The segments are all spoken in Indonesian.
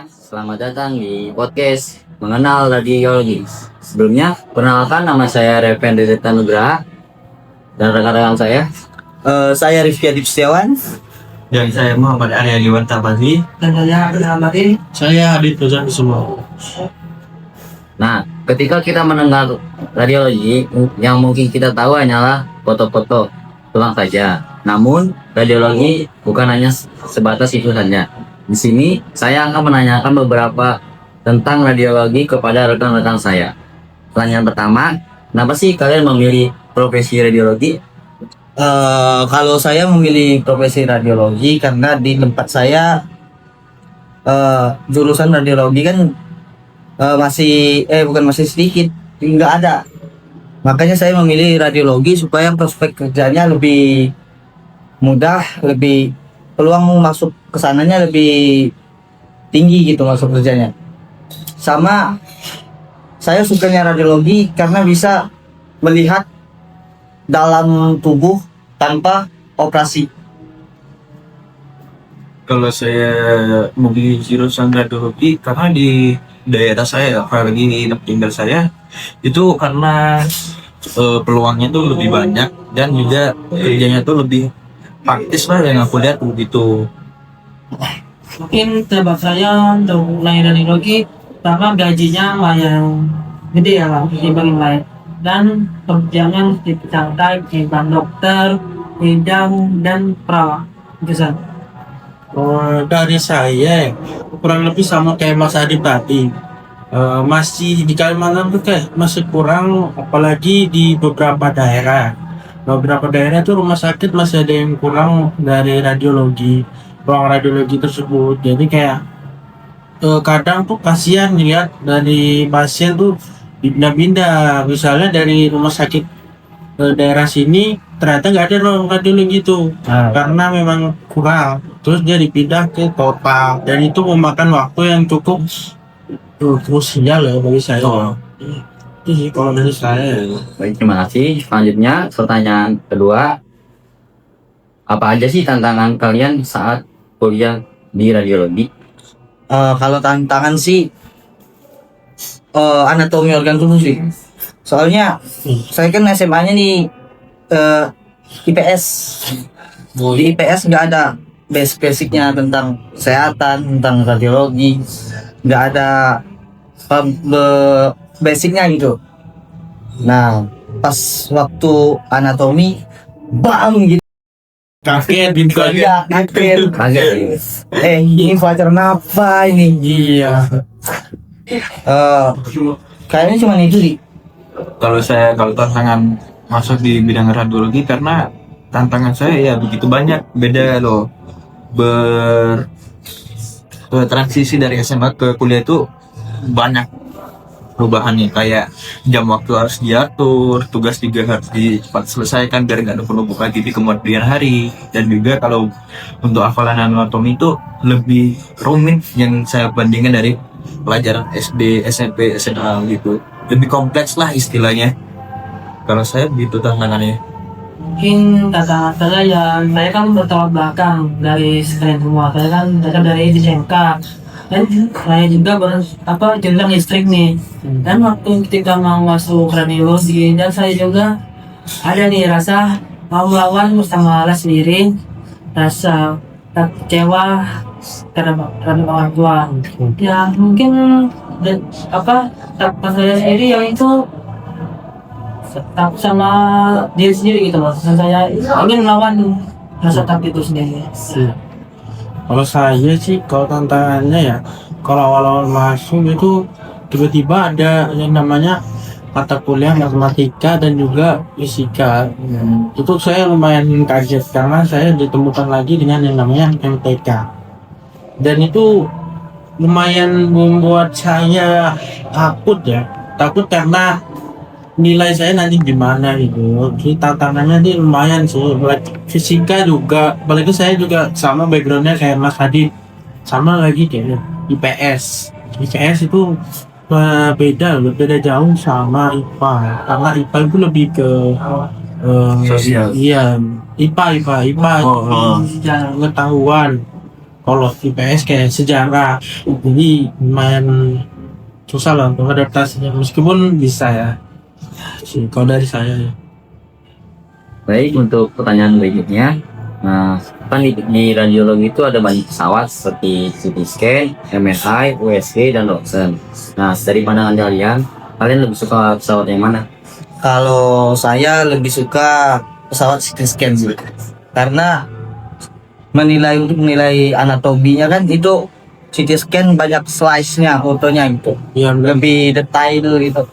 selamat datang di podcast Mengenal Radiologi. Sebelumnya, perkenalkan nama saya Reven Dedeta Nugraha dan rekan-rekan saya. Saya Rifki Adib Setiawan. Dan saya Muhammad Arya Diwan Tabati. Dan saya Abdul Saya Adit Rozan semua. Nah, ketika kita mendengar radiologi, yang mungkin kita tahu hanyalah foto-foto tulang saja. Namun, radiologi bukan hanya sebatas itu saja. Di sini, saya akan menanyakan beberapa tentang radiologi kepada rekan-rekan saya. Pertanyaan pertama, kenapa sih kalian memilih profesi radiologi? Kalau saya memilih profesi radiologi karena di tempat saya jurusan radiologi kan masih sedikit, nggak ada. Makanya saya memilih radiologi supaya prospek kerjanya lebih mudah, lebih peluang masuk kesananya lebih tinggi gitu masuk kerjanya. Sama saya sukanya radiologi karena bisa melihat dalam tubuh tanpa operasi. Kalau saya memilih jurusan radiologi karena di daerah saya, apalagi di tinggal saya, itu karena peluangnya tuh lebih banyak dan juga kerjanya tuh lebih praktis lah yang aku lihat begitu. Mungkin tebak saya untuk mulai radiologi karena gajinya lumayan gede ya Bang, dibanding yang lain. Dan kerjanya seperti santai, bidang dokter, bidang dan perawat. Bisa. Dari saya kurang lebih sama kayak Mas Adi tadi. Masih di Kalimantan tuh kayak masih kurang, apalagi di beberapa daerah. Beberapa daerah tuh rumah sakit masih ada yang kurang dari radiologi, ruang radiologi tersebut. Jadi kayak kadang tuh kasihan lihat dari pasien tuh pindah-pindah, misalnya dari rumah sakit daerah sini ternyata nggak ada ruang radiologi tuh karena memang kurang, terus dia dipindah ke kota dan itu memakan waktu yang cukup krusial ya bagi saya. Itu sih kalau dari saya. Baik, terima kasih. Selanjutnya, pertanyaan kedua. Apa aja sih tantangan kalian saat kuliah di radiologi? Kalau tantangan sih anatomi organ tubuh sih. Soalnya saya kan SMA-nya di IPS. Di IPS nggak ada basicnya tentang kesehatan, tentang radiologi, nggak ada basicnya gitu. Nah, pas waktu anatomi, bam gitu. Kaget gitu aja. Ya, kaget. Ini pelajaran apa ini? Iya. Kayaknya cuma itu sih. Kalau tantangan masuk di bidang radiologi karena tantangan saya ya begitu banyak, beda loh. Transisi dari SMA ke kuliah itu banyak perubahannya, kayak jam waktu harus diatur, tugas juga harus cepat selesaikan biar nggak ada penumpuk lagi di kemudian hari. Dan juga kalau untuk hafalan anatomi itu lebih rumit yang saya bandingkan dari pelajaran SD, SMP, SMA gitu, lebih kompleks lah istilahnya. Kalau saya begitu tantangannya. Mungkin tantangan saya yang saya kan bertolak belakang dari sekalian semua. Saya kan dari SMK dan saya juga jenjang listrik nih. Dan waktu ketika mau masuk radiologi dan saya juga ada nih rasa awal-awal bersama sendiri, rasa kecewa terhadap orang tua. Ya mungkin takut saya sendiri yang itu takut sama diri sendiri gitu loh. Dan saya ingin melawan rasa takut itu sendiri. Kalau saya sih, kalau tantangannya ya, kalau awal-awal masuk itu tiba-tiba ada yang namanya mata kuliah matematika dan juga fisika. Itu saya lumayan kaget karena saya ditemukan lagi dengan yang namanya MTK. Dan itu lumayan membuat saya takut ya. Takut karena nilai saya nanti gimana gitu. Jadi tantangannya ini lumayan sih. Fisika juga, apalagi saya juga sama backgroundnya kayak Mas Hadi, sama lagi kayak IPS. IPS itu beda jauh sama IPA, karena IPA itu lebih ke Sosial. Iya, IPA pengetahuan. kalau IPS kayak sejarah, jadi lumayan susah lah untuk adaptasinya, meskipun bisa ya sih kalau dari saya ya. Baik, untuk pertanyaan berikutnya. Nah, kan di radiologi itu ada banyak pesawat seperti CT scan, MRI, USG, dan Ronsen. Nah, dari pandangan kalian lebih suka pesawat yang mana? Kalau saya lebih suka pesawat CT scan sih. Karena untuk menilai anatominya kan itu CT scan banyak slice-nya, fotonya gitu. Yang Lebih detail gitu.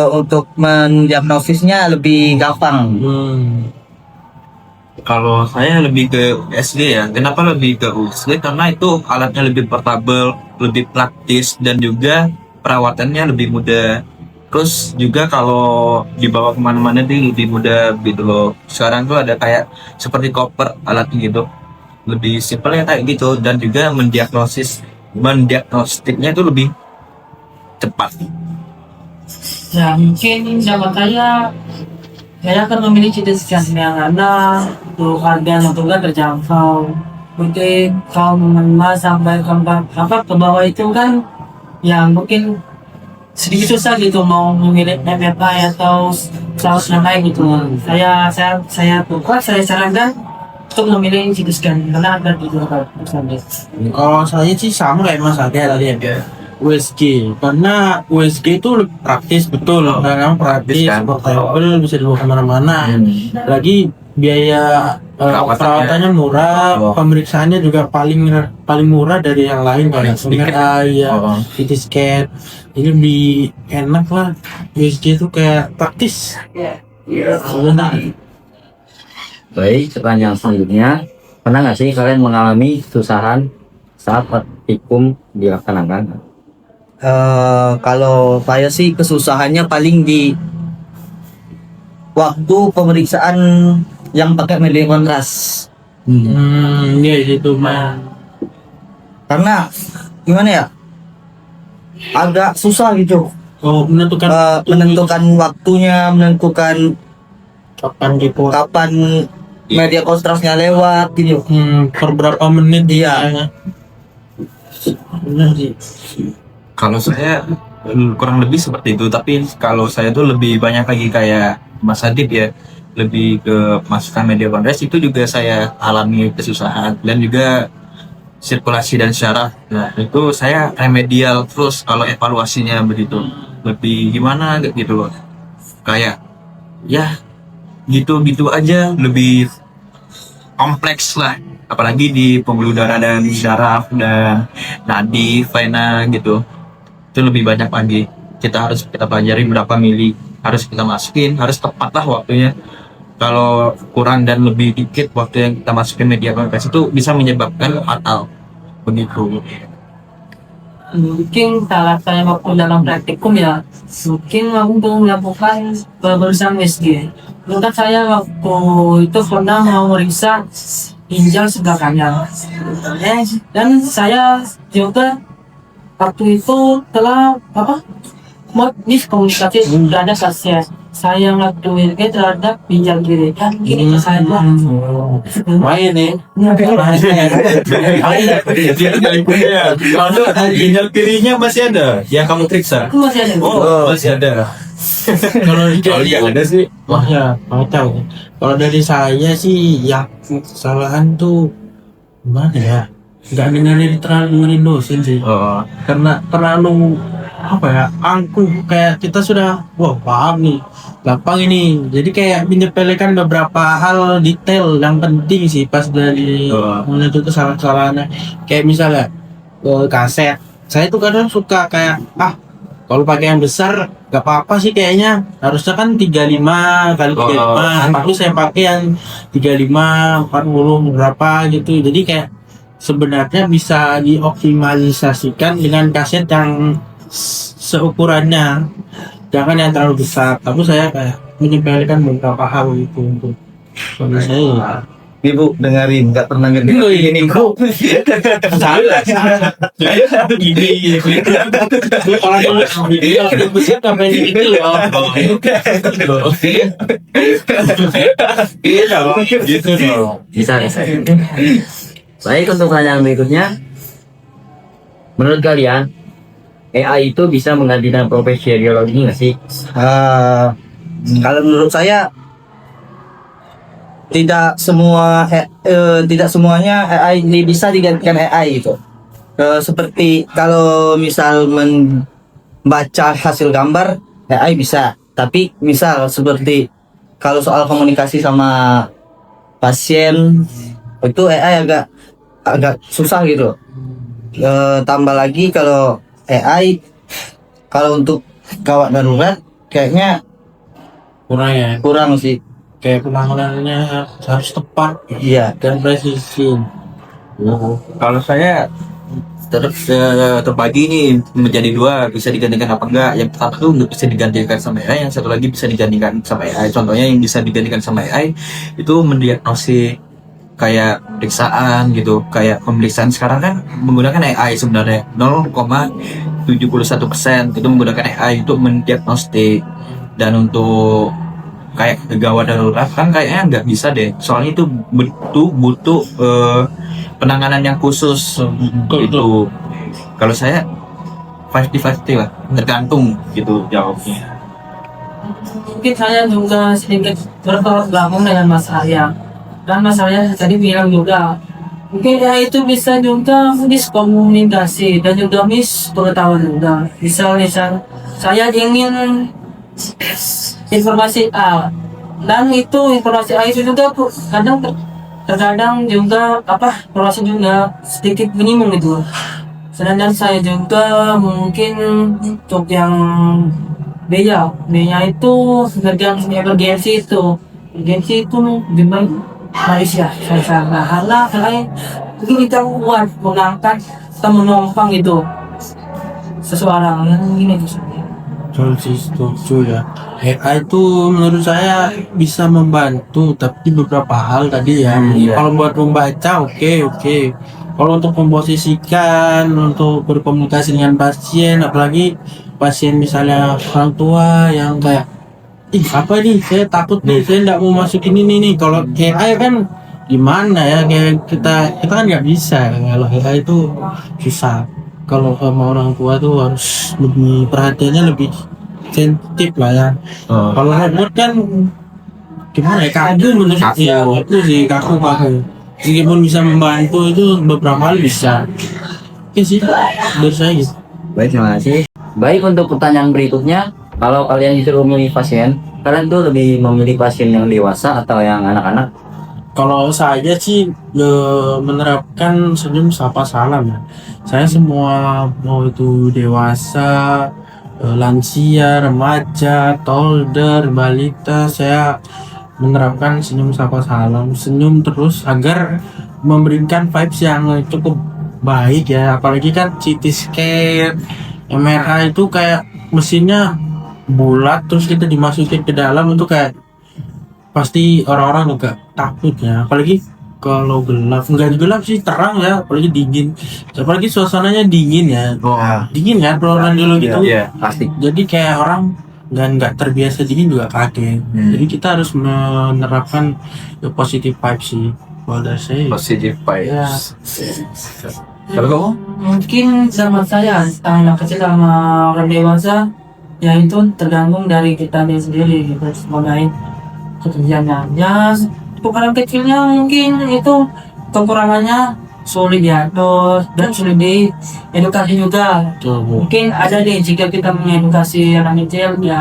Untuk mendiagnosisnya lebih gampang. Kalau saya lebih ke USG ya. Kenapa lebih ke USG? Karena itu alatnya lebih portable, lebih praktis, dan juga perawatannya lebih mudah. Terus juga kalau dibawa kemana-mana dia lebih mudah gitu loh. Sekarang tuh ada kayak seperti koper alatnya gitu, lebih simpel ya kayak gitu, dan juga mendiagnostiknya itu lebih cepat. Ya mungkin zaman saya akan memilih CT scan yang karena untuk harga juga terjangkau. Mungkin kalau menengah sampai ke bawah itu kan yang mungkin sedikit susah gitu mau memilih MRI atau saus yang lain gitu. Saya sarankan untuk memilih CT scan karena harga itu Kalau saya sih sama kayak Mas Ade tadi ya, USG, karena USG itu lebih praktis, betul, karena praktis, Kan? portable, bisa dibawa kemana-mana. Lagi biaya perawatannya murah, pemeriksaannya juga paling murah dari yang lain kayak MRI, ya, CT scan. Jadi lebih enak lah. USG itu kayak praktis. Baik, pertanyaan selanjutnya. Pernah nggak sih kalian mengalami kesusahan saat praktikum dilaksanakan? Kalau saya sih kesusahannya paling di waktu pemeriksaan yang pakai media kontras. Ya itu mah. Karena gimana ya? Agak susah gitu. Menentukan waktunya, menentukan kapan media kontrasnya lewat gitu. Per berapa menit Iya. Benar sih. Kalau saya kurang lebih seperti itu, tapi kalau saya tuh lebih banyak lagi kayak Mas Adib ya, lebih ke masukan media kontras itu juga saya alami kesusahan, dan juga sirkulasi dan syaraf. Nah itu saya remedial terus kalau evaluasinya begitu, lebih gimana gitu loh, kayak ya gitu-gitu aja, lebih kompleks lah, apalagi di pembuluh darah dan syaraf dan nadi, vena gitu. Itu lebih banyak lagi, kita pelajari berapa mili harus kita masukin, harus tepat lah waktunya. Kalau kurang dan lebih dikit waktu yang kita masukin media kontras itu bisa menyebabkan fatal begitu. mungkin salah saya waktu dalam praktikum ya mungkin aku belum melakukan pemeriksaan USG. Mungkin saya waktu itu pernah mau meriksa ginjal sebelah kanan. Dan saya juga waktu itu telah miskomunikasi terhadap saya ngelakuin terhadap ginjal kiri kan gini saya Main nih. Kalau ginjal kirinya masih ada yang kamu periksa? aku masih ada. Masih ada. Kalau Kalau dari yang ada sih, wah ya, mau tahu. Kalau dari saya sih ya kesalahan tuh gimana ya? Nggak terlalu dengerin dosen sih. Karena terlalu apa ya, angkuh, kayak kita sudah wah paham nih, gampang ini, jadi kayak menyepelekan beberapa hal detail yang penting sih pas dari menuju kesalahan-kesalahannya. Kayak misalnya kaset, saya tuh kadang suka kayak kalau pakai yang besar gak apa-apa sih, kayaknya harusnya kan 35 kali 35, tapi saya pakai yang 35 40 berapa gitu. Jadi kayak sebenarnya bisa dioptimalisasikan dengan kaset yang seukurannya, jangan yang terlalu besar. Tapi saya kayak menyepelekan beberapa hal itu untuk saya. Ibu dengerin, nggak pernah ngerti ini kok. Salah. Gini. Kalau dulu besar sampai gitu loh. Gitu dong. Bisa. Baik, untuk pertanyaan berikutnya. Menurut kalian, AI itu bisa menggantikan profesi radiologi nggak sih? Kalau menurut saya tidak semuanya AI ini bisa digantikan AI itu. Seperti kalau misal membaca hasil gambar AI bisa, tapi misal seperti kalau soal komunikasi sama pasien itu AI agak susah gitu. Tambah lagi kalau AI kalau untuk gawat darurat kayaknya Kurang ya. kurang sih. Kayak penanganannya harus tepat Iya. dan presisi. Kalau saya terbagi nih menjadi dua, bisa digantikan apa enggak. Yang pertama tuh nggak bisa digantikan sama AI, yang satu lagi bisa digantikan sama AI. Contohnya yang bisa digantikan sama AI itu mendiagnosis kayak pemeriksaan gitu, kayak pemeriksaan sekarang kan menggunakan AI sebenarnya 0,71% itu menggunakan AI untuk mendiagnostik. Dan untuk kayak gawat darurat kan kayaknya nggak bisa deh, soalnya itu butuh penanganan yang khusus gitu. Kalau saya 50-50 lah, tergantung gitu jawabnya. Mungkin saya juga sedikit bertolak belakang dengan Mas Arya. Dan Mas Arya tadi bilang juga, mungkin ya itu bisa juga miskomunikasi dan juga mispengetahuan juga. Misal saya ingin informasi A, dan itu informasi A itu juga terkadang juga informasi juga sedikit minimum gitu. Sedangkan saya juga mungkin untuk yang B-nya itu ngerjain emergensi itu lebih baik Malaysia saya karena mungkin kita kuat mengangkat atau menumpang itu seseorang yang ini Setuju ya. AI itu menurut saya bisa membantu, tapi beberapa hal tadi ya. Kalau buat membaca oke. Kalau untuk memposisikan, untuk berkomunikasi dengan pasien, apalagi pasien misalnya orang tua yang kayak, apa nih, saya takut nih, saya nggak mau masukin ini nih. Kalau AI kan gimana ya, kayak kita kan nggak bisa. Kalau AI itu susah. Kalau sama orang tua tuh harus lebih perhatiannya lebih sensitif lah ya. Kalau robot kan gimana ya, kaku menurut ya, itu sih kaku. Meskipun bisa membantu itu beberapa hal bisa. Oke sih, menurut saya gitu. Baik, terima kasih. Baik, untuk pertanyaan berikutnya, kalau kalian disuruh memilih pasien, kalian tuh lebih memilih pasien yang dewasa atau yang anak-anak? Kalau saya sih menerapkan senyum sapa salam ya. Saya semua mau itu dewasa, lansia, remaja, toddler, balita, saya menerapkan senyum sapa salam, senyum terus agar memberikan vibes yang cukup baik ya. Apalagi kan CT scan, MRI itu kayak mesinnya bulat terus kita dimasukin ke dalam itu kayak pasti orang-orang juga takut ya, apalagi kalau nggak gelap sih, terang ya, apalagi dingin, apalagi suasananya dingin ya. Dingin ya kalau radiologi gitu. Pasti. Jadi kayak orang nggak terbiasa dingin juga kaget. Jadi kita harus menerapkan positive vibes sih. Kalau dari saya Positive ya. Kalau kamu? mungkin sama saya anak kecil sama orang dewasa ya itu tergantung dari kita sendiri gitu sebagai pekerjaannya ya. Untuk orang kecilnya mungkin itu kekurangannya sulit diatur dan sulit diedukasi juga. Mungkin ada nih jika kita mengedukasi anak kecil ya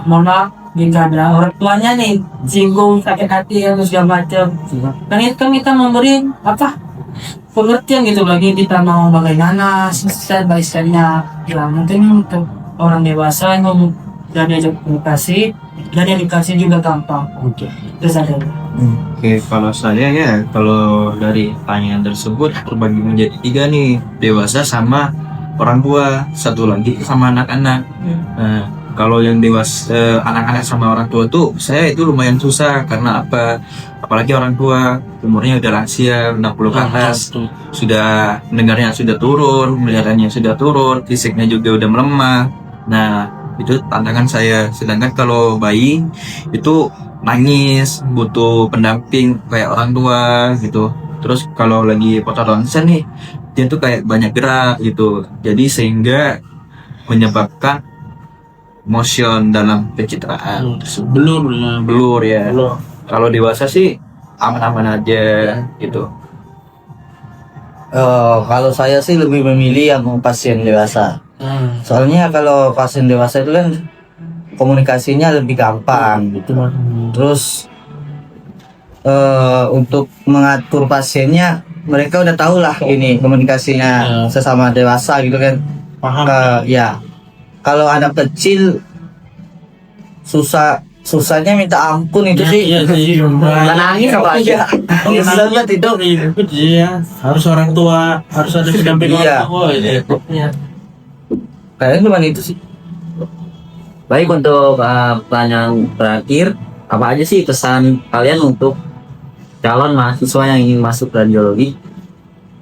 mohon maaf jika ada orang tuanya nih singgung sakit hati atau segala macam. Dan itu kan kita memberi pengertian gitu bagi kita mau bagaimana step by stepnya. Ya mungkin untuk orang dewasa yang mau dan diajak komunikasi dan edukasi juga gampang. Terus ada. Oke, kalau saya ya, kalau dari pertanyaan tersebut terbagi menjadi 3 nih, dewasa sama orang tua, satu lagi sama anak-anak. Nah, kalau yang dewasa, anak-anak sama orang tua tuh, saya itu lumayan susah karena apalagi orang tua umurnya udah lansia 60 ke atas, tuh. sudah mendengarnya sudah turun, melihatannya sudah turun, fisiknya juga udah melemah. Nah, itu tantangan saya. Sedangkan kalau bayi itu nangis, butuh pendamping kayak orang tua gitu. Terus kalau lagi foto ronsen nih, dia tuh kayak banyak gerak gitu. Jadi sehingga menyebabkan motion dalam pencitraan tersebut. Blur ya. Kalau dewasa sih aman-aman aja gitu. Kalau saya sih lebih memilih yang pasien dewasa. Soalnya kalau pasien dewasa itu kan komunikasinya lebih gampang. Terus untuk mengatur pasiennya mereka udah tahu lah ini komunikasinya sesama dewasa gitu kan. Paham. Ya kalau anak kecil susahnya minta ampun itu sih. Iya sih. Nggak nangis apa aja. Misalnya tidak. Iya, harus orang tua, harus ada pendamping Iya. orang tua. Ya. Kayaknya cuma itu sih. Baik, untuk pertanyaan terakhir, apa aja sih pesan kalian untuk calon mahasiswa yang ingin masuk radiologi?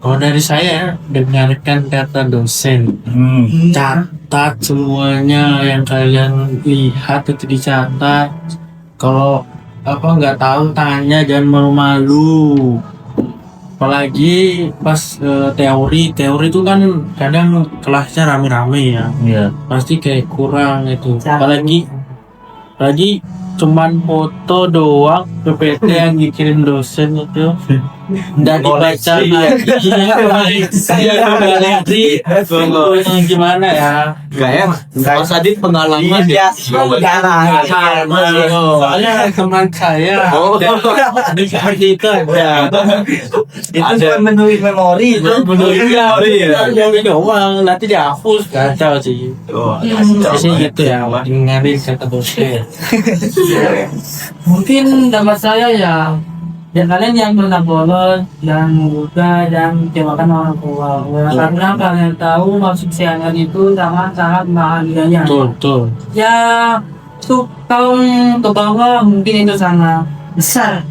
Kalau dari saya, dengarkan kata dosen. Catat semuanya yang kalian lihat itu dicatat. Kalau nggak tahu tanya, jangan malu-malu. Apalagi pas teori itu kan kadang kelasnya rame-rame ya. Iya. Pasti kayak kurang itu. Apalagi cuman foto doang PPT yang dikirim dosen itu dan dibaca lagi. Gimana ya? Kayak Mas Adit pengalaman ya. Soalnya teman saya ada seperti itu ada. Itu cuma menulis memori itu. Jadi doang nanti dihapus kacau sih. Biasanya gitu ya, dengerin kata dosen. Mungkin dapat saya ya kalian yang pernah bolos jangan mudah dan kecewakan orang tua karena kalian tahu masuk siangan itu sangat mahal biayanya. Betul. Ya tuh tahun ke bawah mungkin itu sangat besar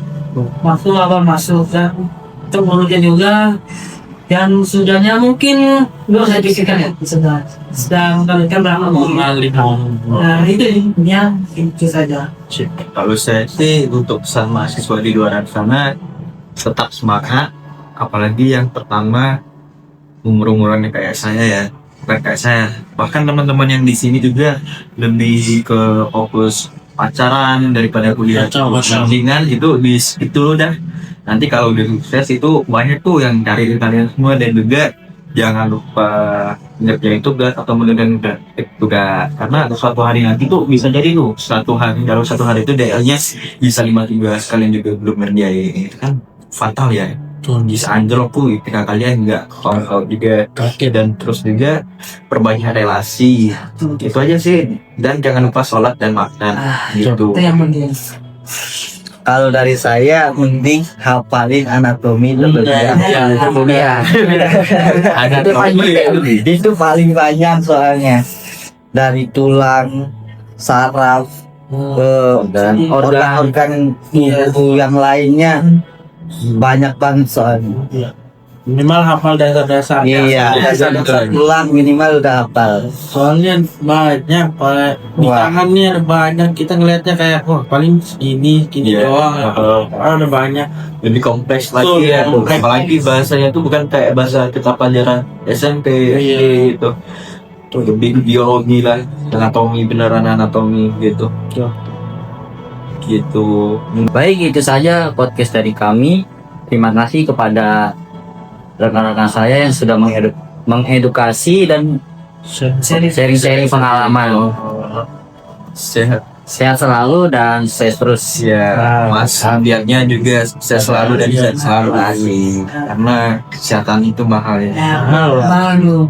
masuk dan untuk mulutnya juga dan sudahnya mungkin nggak usah dipikirkan ya sedang kalian berapa nah itu ya itu saja. Kalau saya sih untuk pesan mahasiswa di luar sana tetap semangat, apalagi yang pertama umur-umurannya kayak saya ya, bukan kayak saya, bahkan teman-teman yang di sini juga lebih ke fokus pacaran daripada kuliah. Mendingan itu udah nanti kalau udah sukses itu banyak tuh yang cari kalian semua, dan juga jangan lupa ngerjain tugas atau mengerjakan tugas karena suatu hari nanti tuh bisa jadi tuh dalam satu hari itu DL-nya bisa 5 tugas kalian juga belum ngerjain, itu kan fatal ya, bisa anjlok tuh ketika kalian nggak tahu juga kakek. Dan terus juga perbaiki relasi, itu aja sih, dan jangan lupa sholat dan makan gitu. Itu yang penting. Kalau dari saya mending hafalin anatomi terlebih dahulu. Itu paling banyak soalnya, dari tulang, saraf, dan organ-organ tubuh yang lainnya banyak banget soalnya. Minimal hafal dasar-dasar. Iya, dasar tulang minimal udah hafal. Soalnya banyak, di tangan nih ada banyak, kita ngelihatnya kayak paling gini doang. Ada banyak. Lebih kompleks lagi ya, apalagi bahasanya tuh bukan kayak bahasa kita pelajaran SMP gitu. Tuh lebih biologi lah, anatomi, beneran anatomi gitu. Baik, itu saja podcast dari kami. Terima kasih kepada rekan-rekan saya yang sudah mengedukasi dan sharing pengalaman. Sehat selalu dan sukses terus Ya, Mas Biarnya juga sukses selalu dan sehat selalu, karena kesehatan itu mahal ya. Malu.